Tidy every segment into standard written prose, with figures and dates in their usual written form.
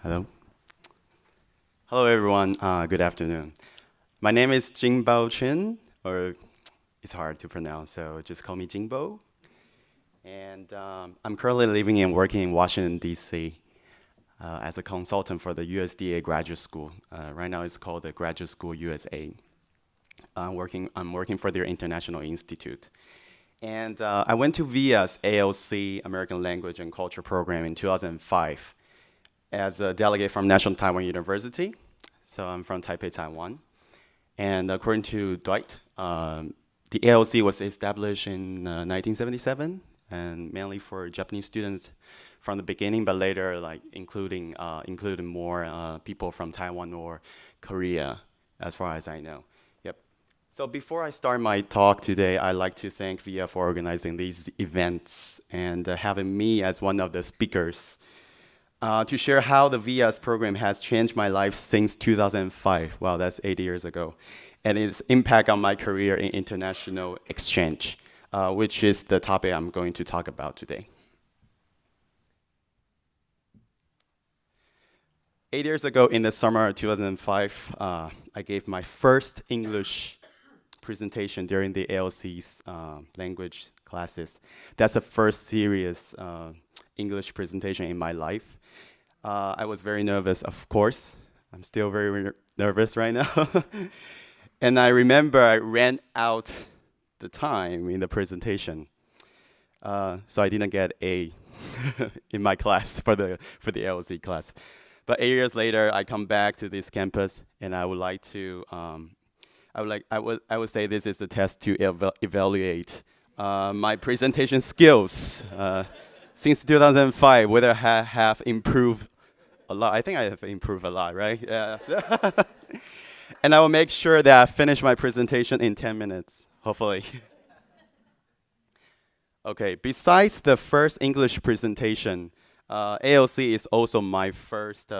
Hello. Hello, everyone. Good afternoon. My name is Jing Bao-chiun, or it's hard to pronounce, so just call me Jingbo. And I'm currently living and working in Washington, D.C. As a consultant for the USDA graduate school. Right now, it's called the Graduate School USA. I'm working for their International Institute. And I went to VIA's ALC, American Language and Culture program in 2005 as a delegate from National Taiwan University. So I'm from Taipei, Taiwan. And according to Dwight, the ALC was established in 1977 and mainly for Japanese students from the beginning, but later like including more people from Taiwan or Korea, as far as I know. Yep. So before I start my talk today, I'd like to thank VIA for organizing these events and having me as one of the speakers to share how the VIA's program has changed my life since 2005. Wow, that's 8 years ago. And its impact on my career in international exchange, which is the topic I'm going to talk about today. 8 years ago, in the summer of 2005, I gave my first English presentation during the ALC's language classes. That's the first serious English presentation in my life. I was very nervous, of course. I'm still very nervous right now. And I remember I ran out the time in the presentation. So I didn't get A in my class for the LC class. But 8 years later, I come back to this campus, and I would like to I would say this is a test to evaluate my presentation skills since 2005, whether I have improved a lot. I think I have improved a lot, right? Yeah. And I will make sure that I finish my presentation in 10 minutes, hopefully. Okay, besides the first English presentation, ALC is also my first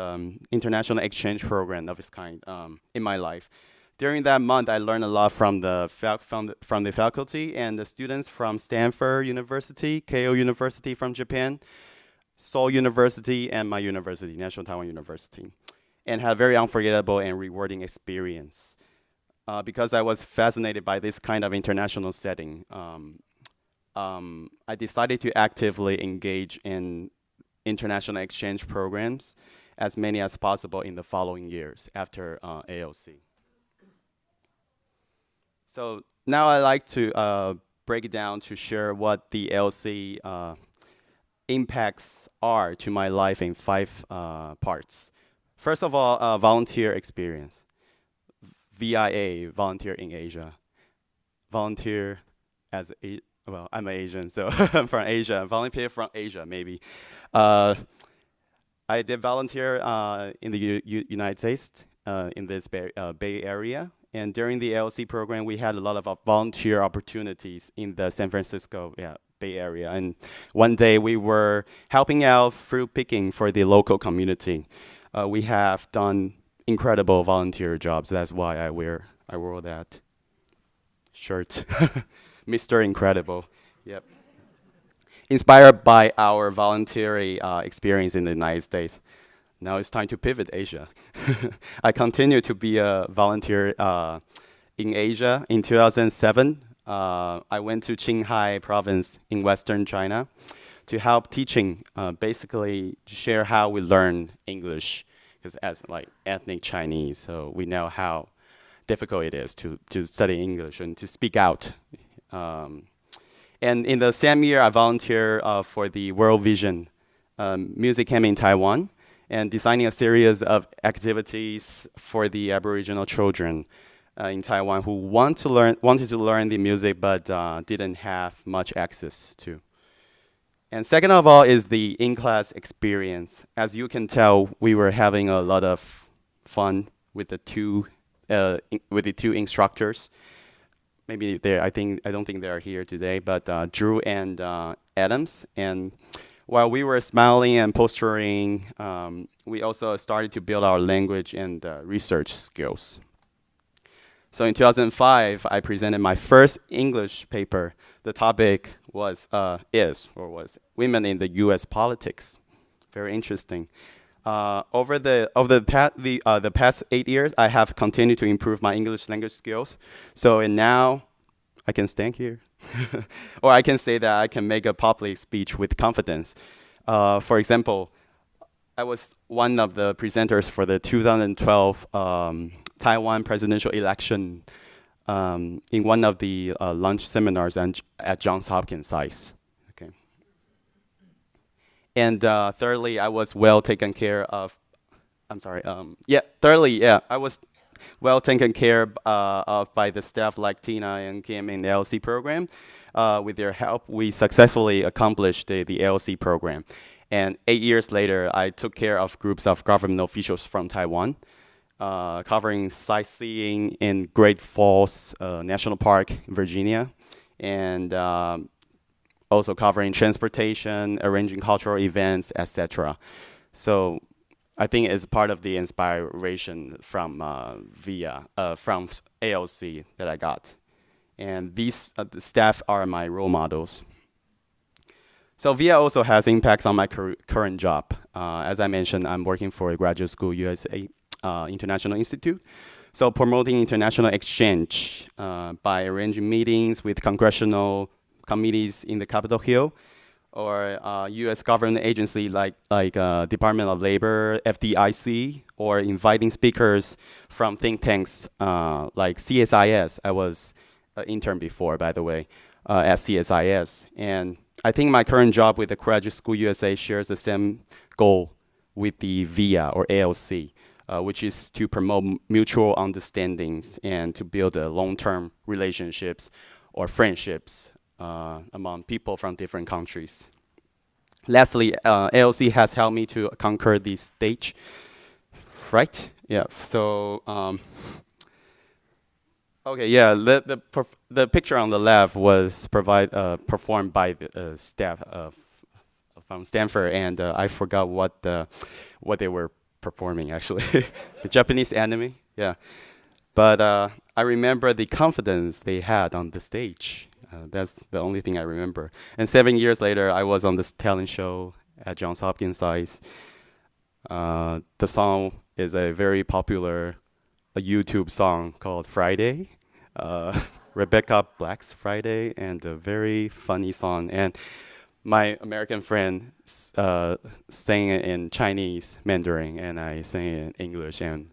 international exchange program of its kind in my life. During that month, I learned a lot from the faculty and the students from Stanford University, Keio University from Japan, Seoul University, and my university, National Taiwan University, and had a very unforgettable and rewarding experience. Because I was fascinated by this kind of international setting, I decided to actively engage in international exchange programs, as many as possible in the following years after ALC. So now I'd like to break it down to share what the LC impacts are to my life in five parts. First of all, volunteer experience. VIA, volunteer in Asia. Volunteer as a, well, I'm Asian, so I'm from Asia. Volunteer from Asia, maybe. Uh, I did volunteer in the United States, in this Bay Area. And during the LC program, we had a lot of volunteer opportunities in the San Francisco, Bay Area. And one day we were helping out fruit picking for the local community. We have done incredible volunteer jobs. That's why I wore that shirt, Mr. Incredible. Yep. Inspired by our voluntary experience in the United States. Now it's time to pivot Asia. I continue to be a volunteer in Asia. In 2007, I went to Qinghai province in western China to help teaching, basically to share how we learn English, because as like ethnic Chinese, so we know how difficult it is to study English and to speak out. And in the same year, I volunteered for the World Vision music camp in Taiwan and designing a series of activities for the Aboriginal children in Taiwan who wanted to learn the music but didn't have much access to. And second of all is the in-class experience. As you can tell, we were having a lot of fun with the two instructors. Maybe I don't think they are here today, but Drew and Adams. And while we were smiling and posturing, we also started to build our language and research skills. So in 2005, I presented my first English paper. The topic was women in the U.S. politics. Very interesting. Over the past 8 years, I have continued to improve my English language skills. So and now I can stand here, or I can say that I can make a public speech with confidence. For example, I was one of the presenters for the 2012 Taiwan presidential election in one of the lunch seminars at Johns Hopkins SAIS. Okay. And thirdly, I was well taken care of. I'm sorry. Yeah. Thirdly, yeah, I was well taken care of by the staff like Tina and Kim in the LC program. With their help, we successfully accomplished the LC program. And 8 years later, I took care of groups of government officials from Taiwan, covering sightseeing in Great Falls National Park, Virginia, and also covering transportation, arranging cultural events, etc. So I think it's part of the inspiration from from ALC that I got. And these the staff are my role models. So VIA also has impacts on my current job. As I mentioned, I'm working for a graduate school, USA International Institute. So promoting international exchange by arranging meetings with congressional committees in the Capitol Hill, or U.S. government agency like Department of Labor, FDIC, or inviting speakers from think tanks like CSIS. I was an intern before, by the way, at CSIS, and I think my current job with the Graduate School USA shares the same goal with the VIA or ALC, which is to promote mutual understandings and to build long-term relationships or friendships among people from different countries. Lastly, ALC has helped me to conquer the stage, right? Yeah. So, okay, yeah. The picture on the left was performed by the staff from Stanford, and I forgot what they were performing actually. The Japanese anime, yeah. But I remember the confidence they had on the stage. That's the only thing I remember. And 7 years later, I was on this talent show at Johns Hopkins SAIS. The song is a very popular YouTube song called Friday. Rebecca Black's Friday, and a very funny song. And my American friend sang it in Chinese, Mandarin, and I sang it in English, and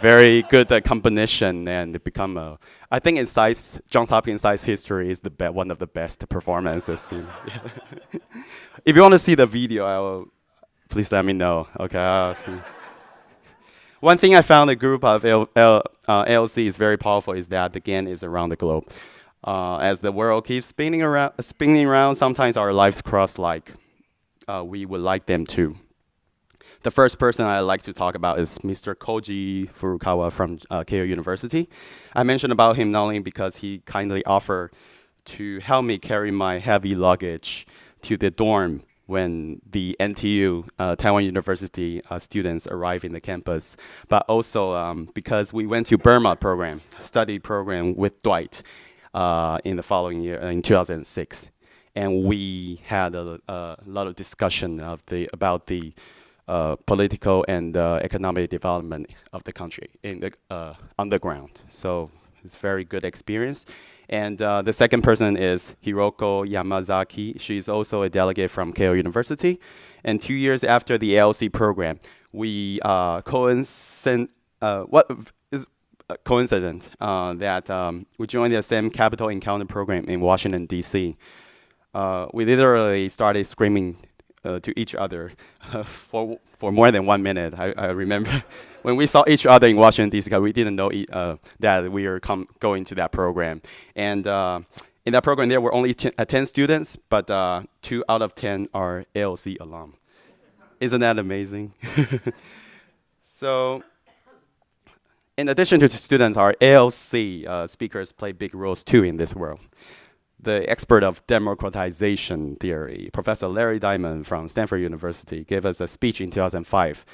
very good combination, and it become a. I think in SAIS, Johns Hopkins SAIS history is one of the best performances seen. If you want to see the video, please let me know. Okay, I'll see. One thing I found a group of ALC is very powerful is that the gain is around the globe. As the world keeps spinning around, sometimes our lives cross like we would like them to. The first person I'd like to talk about is Mr. Koji Furukawa from Keio University. I mentioned about him not only because he kindly offered to help me carry my heavy luggage to the dorm when the NTU, Taiwan University students arrive in the campus, but also because we went to Burma study program with Dwight in the following year, in 2006. And we had a lot of discussion about the political and economic development of the country in the underground. So it's a very good experience. And the second person is Hiroko Yamazaki. She's also a delegate from Keio University. And 2 years after the ALC program, we coincident that we joined the same Capital Encounter program in Washington, D.C. We literally started screaming to each other for more than 1 minute. I remember when we saw each other in Washington, D.C., we didn't know that we were going to that program. And in that program, there were only 10 students, but 2 out of 10 are ALC alum. Isn't that amazing? So, in addition to the students, our ALC speakers play big roles too in this world. The expert of democratization theory, Professor Larry Diamond from Stanford University, gave us a speech in 2005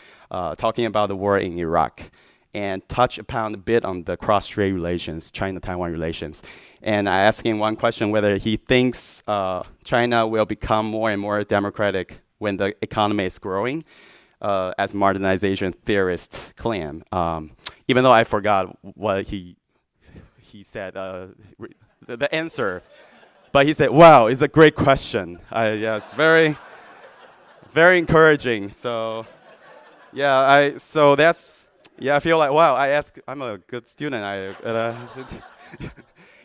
talking about the war in Iraq and touched upon a bit on the cross-strait relations, China-Taiwan relations. And I asked him one question, whether he thinks China will become more and more democratic when the economy is growing. as modernization theorist claim. Even though I forgot what he said, the answer, but he said, "Wow, it's a great question." Yes, very encouraging. So yeah, so that's yeah. I feel like wow. I'm a good student.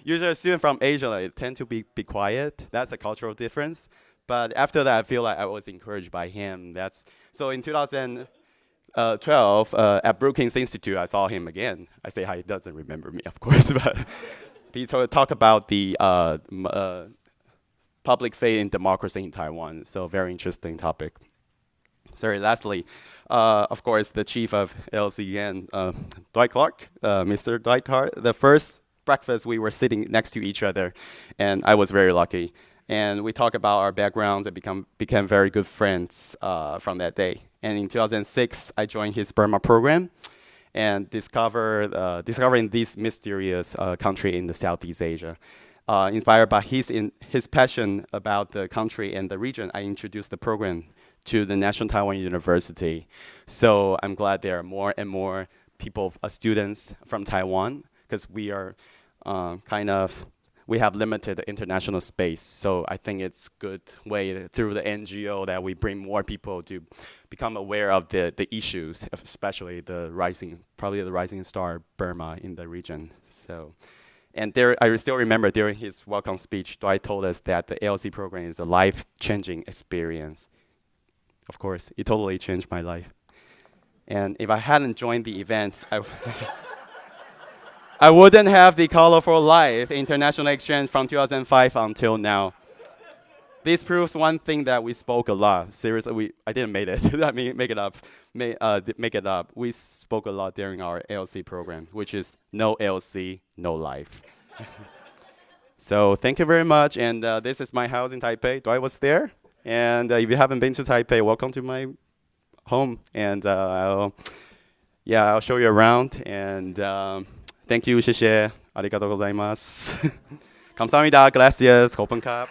Usually a student from Asia like, tend to be quiet. That's a cultural difference. But after that, I feel like I was encouraged by him. That's so in 2012 at Brookings Institute, I saw him again. I say hi. He doesn't remember me, of course, but he talk about the public faith in democracy in Taiwan. So very interesting topic. Sorry, lastly, of course, the chief of LCN, Dwight Clark, Mr. Dwight Clark. The first breakfast, we were sitting next to each other, and I was very lucky. And we talked about our backgrounds and became very good friends from that day. And in 2006, I joined his Burma program and discovering this mysterious country in the Southeast Asia. Inspired by his passion about the country and the region, I introduced the program to the National Taiwan University. So I'm glad there are more and more people, students from Taiwan, because we are we have limited international space. So I think it's good way through the NGO that we bring more people to become aware of the issues, especially probably the rising star Burma in the region. So. And I still remember during his welcome speech, Dwight told us that the ALC program is a life-changing experience. Of course, it totally changed my life. And if I hadn't joined the event, I wouldn't have the Colorful Life international exchange from 2005 until now. This proves one thing that we spoke a lot. Seriously, I didn't make it. I mean, make it up. Make it up. We spoke a lot during our ALC program, which is no ALC, no life. So thank you very much. And this is my house in Taipei. Dwight was there. And if you haven't been to Taipei, welcome to my home. And I'll show you around. And thank you, 谢谢. ありがとうございます. 감사합니다. Gracias. Open cup.